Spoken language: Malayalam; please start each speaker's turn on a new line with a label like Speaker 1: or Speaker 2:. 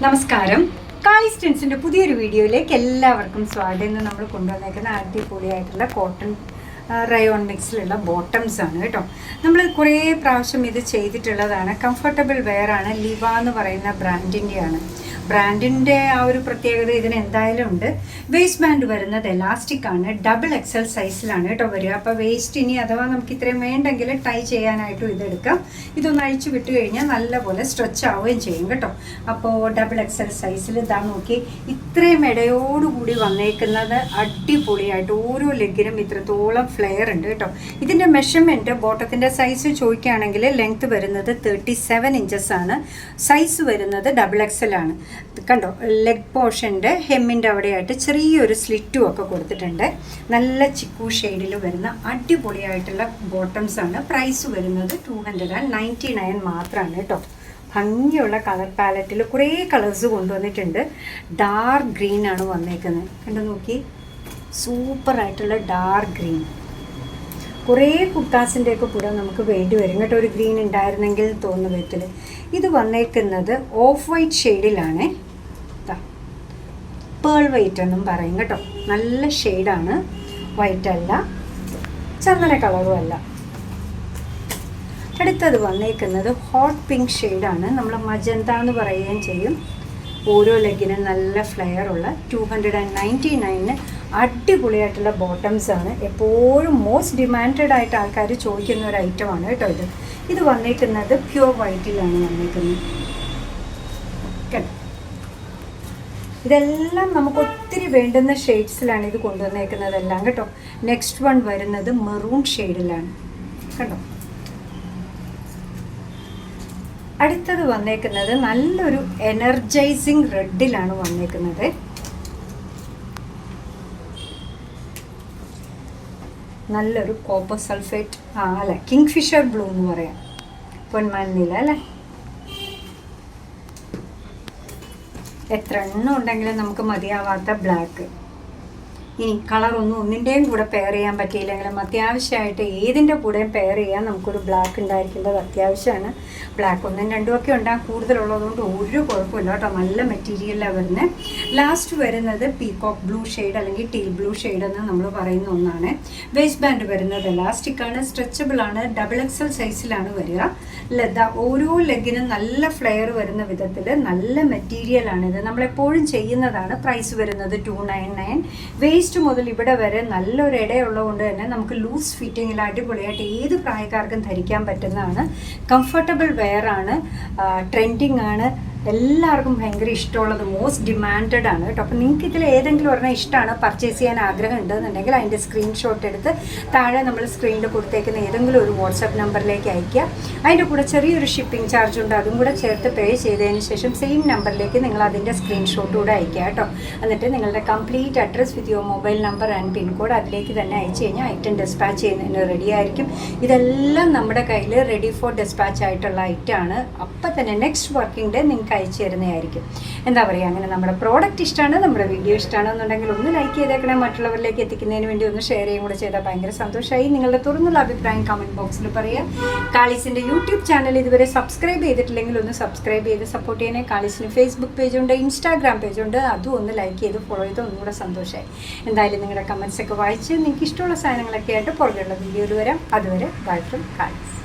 Speaker 1: നമസ്കാരം. കാളീസ് ടെൻസിൻ്റെ പുതിയൊരു വീഡിയോയിലേക്ക് എല്ലാവർക്കും സ്വാഗതം. ഇന്ന് നമ്മൾ കൊണ്ടുവന്നേക്കുന്ന അടിപൊളിയായിട്ടുള്ള കോട്ടൺ റയോൺ മിക്സിലുള്ള ബോട്ടംസ് ആണ് കേട്ടോ. നമ്മൾ കുറേ പ്രാവശ്യം ഇത് ചെയ്തിട്ടുള്ളതാണ്. കംഫർട്ടബിൾ വെയർ ആണ്. ലിവ എന്ന് പറയുന്ന ബ്രാൻഡിൻ്റെയാണ്. ബ്രാൻഡിൻ്റെ ആ ഒരു പ്രത്യേകത ഇതിന് എന്തായാലും ഉണ്ട്. വേസ്റ്റ് ബാൻഡ് വരുന്നത് എലാസ്റ്റിക് ആണ്. ഡബിൾ എക്സൽ സൈസിലാണ് കേട്ടോ വരിക. അപ്പോൾ വേസ്റ്റ് ഇനി അഥവാ നമുക്ക് ഇത്രയും വേണ്ടെങ്കിൽ ടൈ ചെയ്യാനായിട്ടും ഇതെടുക്കാം. ഇതൊന്ന് അഴിച്ചു വിട്ട് കഴിഞ്ഞാൽ നല്ലപോലെ സ്ട്രെച്ച് ആവുകയും ചെയ്യും കേട്ടോ. അപ്പോൾ ഡബിൾ എക്സൽ സൈസിൽ ഇതാ നോക്കി ഇത്രയും ഇടയോടുകൂടി വന്നേക്കുന്നത് അടിപൊളിയായിട്ട് ഓരോ ലെഗിനും ഇത്രത്തോളം ഫ്ലെയർ ഉണ്ട് കേട്ടോ. ഇതിൻ്റെ മെഷർമെൻറ്റ് ബോട്ടത്തിൻ്റെ സൈസ് ചോദിക്കുകയാണെങ്കിൽ ലെങ്ത് വരുന്നത് 37 ഇഞ്ചസ് ആണ്. സൈസ് വരുന്നത് ഡബിൾ എക്സൽ ആണ്. കണ്ടോ, ലെഗ് പോർഷൻ്റെ ഹെമ്മിൻ്റെ അവിടെയായിട്ട് ചെറിയൊരു സ്ലിറ്റും ഒക്കെ കൊടുത്തിട്ടുണ്ട്. നല്ല ചിക്കു ഷെയ്ഡിൽ വരുന്ന അടിപൊളിയായിട്ടുള്ള ബോട്ടംസ് ആണ്. പ്രൈസ് വരുന്നത് 299 മാത്രമാണ് കേട്ടോ. ഭംഗിയുള്ള കളർ പാലറ്റിൽ കുറേ കളേഴ്സ് കൊണ്ടുവന്നിട്ടുണ്ട്. ഡാർക്ക് ഗ്രീൻ ആണ് വന്നേക്കുന്നത്. കണ്ടു നോക്കി, സൂപ്പറായിട്ടുള്ള ഡാർക്ക് ഗ്രീൻ. കുറേ കുർത്താസിൻ്റെയൊക്കെ കൂടെ നമുക്ക് വേണ്ടി വരും കേട്ടോ ഒരു ഗ്രീൻ ഉണ്ടായിരുന്നെങ്കിൽ തോന്നുന്ന വിധത്തിൽ. ഇത് വന്നേക്കുന്നത് ഓഫ് വൈറ്റ് ഷെയ്ഡിലാണ്. പേൾ വൈറ്റ് എന്നും പറയും കേട്ടോ. നല്ല ഷെയ്ഡാണ്. വൈറ്റ് അല്ല, ചന്ദന കളറും അല്ല. അടുത്തത് വന്നേക്കുന്നത് ഹോട്ട് പിങ്ക് ഷെയ്ഡാണ്. നമ്മൾ മജന്ത എന്ന് പറയുകയും ചെയ്യും. ഓരോ ലെഗിനും നല്ല ഫ്ലെയർ ഉള്ള 299 അടിപൊളിയായിട്ടുള്ള ബോട്ടംസ് ആണ്. എപ്പോഴും മോസ്റ്റ് ഡിമാൻഡഡ് ആയിട്ട് ആൾക്കാർ ചോദിക്കുന്ന ഒരു ഐറ്റമാണ് കേട്ടോ ഇത്. ഇത് വന്നേക്കുന്നത് പ്യുവർ വൈറ്റിലാണ് വന്നേക്കുന്നത് കേട്ടോ. ഇതെല്ലാം നമുക്ക് ഒത്തിരി വേണ്ടുന്ന ഷെയ്ഡ്സിലാണ് ഇത് കൊണ്ടുവന്നേക്കുന്നതെല്ലാം കേട്ടോ. നെക്സ്റ്റ് വൺ വരുന്നത് മെറൂൺ ഷെയ്ഡിലാണ് കേട്ടോ. അടുത്തത് വന്നേക്കുന്നത് നല്ലൊരു എനർജൈസിങ് റെഡിലാണ് വന്നേക്കുന്നത്. നല്ലൊരു കോപ്പർ സൾഫേറ്റ് അല്ല, കിങ് ഫിഷർ ബ്ലൂ എന്ന് പറയാം. പൊന്മാനില അല്ലേ. എത്ര എണ്ണം ഉണ്ടെങ്കിലും നമുക്ക് മതിയാവാത്ത ബ്ലാക്ക്. ഇനി കളറൊന്നും ഒന്നിൻ്റെയും കൂടെ പെയർ ചെയ്യാൻ പറ്റിയില്ലെങ്കിലും അത്യാവശ്യമായിട്ട് ഏതിൻ്റെ കൂടെയും പെയർ ചെയ്യാൻ നമുക്കൊരു ബ്ലാക്ക് ഉണ്ടായിരിക്കേണ്ടത് അത്യാവശ്യമാണ്. ബ്ലാക്ക് 1ഉം 2ഉം ഒക്കെ ഉണ്ടാകും. കൂടുതലുള്ളതുകൊണ്ട് ഒരു കുഴപ്പമില്ല കേട്ടോ. നല്ല മെറ്റീരിയലാണ് വരുന്നത്. ലാസ്റ്റ് വരുന്നത് പീകോക്ക് ബ്ലൂ ഷെയ്ഡ് അല്ലെങ്കിൽ ടീൽ ബ്ലൂ ഷെയ്ഡ് എന്ന് നമ്മൾ പറയുന്ന ഒന്നാണ്. വേസ്റ്റ് ബാൻഡ് വരുന്നത് എലാസ്റ്റിക് ആണ്. സ്ട്രെച്ചബിൾ ആണ്. ഡബിൾ എക്സൽ സൈസിലാണ് വരിക. ഓരോ ലെഗിനും നല്ല ഫ്ലെയർ വരുന്ന വിധത്തിൽ നല്ല മെറ്റീരിയലാണ് ഇത്. നമ്മളെപ്പോഴും ചെയ്യുന്നതാണ്. പ്രൈസ് വരുന്നത് 299. വേസ്റ്റ് മുതൽ ഇവിടെ വരെ നല്ലൊരു ഇടയുള്ളതുകൊണ്ട് തന്നെ നമുക്ക് ലൂസ് ഫിറ്റിങ്ങിൽ അടിപൊളിയായിട്ട് ഏത് പ്രായക്കാർക്കും ധരിക്കാൻ പറ്റുന്നതാണ്. കംഫർട്ടബിൾ വെയർ ആണ്. ട്രെൻഡിങ് ആണ്. എല്ലാവർക്കും ഭയങ്കര ഇഷ്ടമുള്ളത്, മോസ്റ്റ് ഡിമാൻഡഡ് ആണ് കേട്ടോ. അപ്പോൾ നിങ്ങൾക്ക് ഇതിൽ ഏതെങ്കിലും ഒരെണ്ണം ഇഷ്ടമാണ്, പർച്ചേസ് ചെയ്യാൻ ആഗ്രഹം ഉണ്ടെന്നുണ്ടെങ്കിൽ അതിൻ്റെ സ്ക്രീൻഷോട്ട് എടുത്ത് താഴെ നമ്മൾ സ്ക്രീനിൽ കൊടുത്തേക്കുന്ന ഏതെങ്കിലും ഒരു വാട്സാപ്പ് നമ്പറിലേക്ക് അയയ്ക്കുക. അതിൻ്റെ കൂടെ ചെറിയൊരു ഷിപ്പിംഗ് ചാർജ് ഉണ്ട്, അതും കൂടെ ചേർത്ത് പേ ചെയ്തതിന് ശേഷം സെയിം നമ്പറിലേക്ക് നിങ്ങൾ അതിൻ്റെ സ്ക്രീൻഷോട്ട് കൂടെ അയയ്ക്കുക കേട്ടോ. എന്നിട്ട് നിങ്ങളുടെ complete address with your mobile number and pin code അതിലേക്ക് തന്നെ അയച്ചു കഴിഞ്ഞാൽ ഐറ്റം ഡെസ്പാച്ച് ചെയ്യുന്നതിന് റെഡി ആയിരിക്കും. ഇതെല്ലാം നമ്മുടെ കയ്യിൽ റെഡി ഫോർ ഡെസ്പാച്ച് ആയിട്ടുള്ള ഐറ്റമാണ്. അപ്പം തന്നെ നെക്സ്റ്റ് വർക്കിംഗ് ഡേ നിങ്ങൾക്ക് അയച്ചു തരുന്നതായിരിക്കും. എന്താ പറയുക, അങ്ങനെ നമ്മുടെ പ്രോഡക്റ്റ് ഇഷ്ടമാണ്, നമ്മുടെ വീഡിയോ ഇഷ്ടമാണെന്നുണ്ടെങ്കിൽ ഒന്ന് ലൈക്ക് ചെയ്തേക്കണേ. മറ്റുള്ളവരിലേക്ക് എത്തിക്കുന്നതിന് വേണ്ടി ഒന്ന് ഷെയർ ചെയ്യും കൂടെ ചെയ്താൽ ഭയങ്കര സന്തോഷമായി. നിങ്ങളുടെ തുറന്നുള്ള അഭിപ്രായം കമൻറ്റ് ബോക്സിൽ പറയുക. കാളീസിൻ്റെ യൂട്യൂബ് ചാനൽ ഇതുവരെ സബ്സ്ക്രൈബ് ചെയ്തിട്ടില്ലെങ്കിൽ ഒന്ന് സബ്സ്ക്രൈബ് ചെയ്ത് സപ്പോർട്ട് ചെയ്യണേ. കാളീസിന് ഫേസ്ബുക്ക് പേജുണ്ട്, ഇൻസ്റ്റാഗ്രാം പേജുണ്ട്. അതും ഒന്ന് ലൈക്ക് ചെയ്ത് ഫോളോ ചെയ്ത് ഒന്നുകൂടെ സന്തോഷമായി. എന്തായാലും നിങ്ങളുടെ കമൻറ്റ്സൊക്കെ വായിച്ച് നിങ്ങൾക്ക് ഇഷ്ടമുള്ള സാധനങ്ങളൊക്കെ ആയിട്ട് പുറകെയുള്ള വീഡിയോയിൽ വരാം. അതുവരെ ബൈ ഫ്രം കാളീസ്.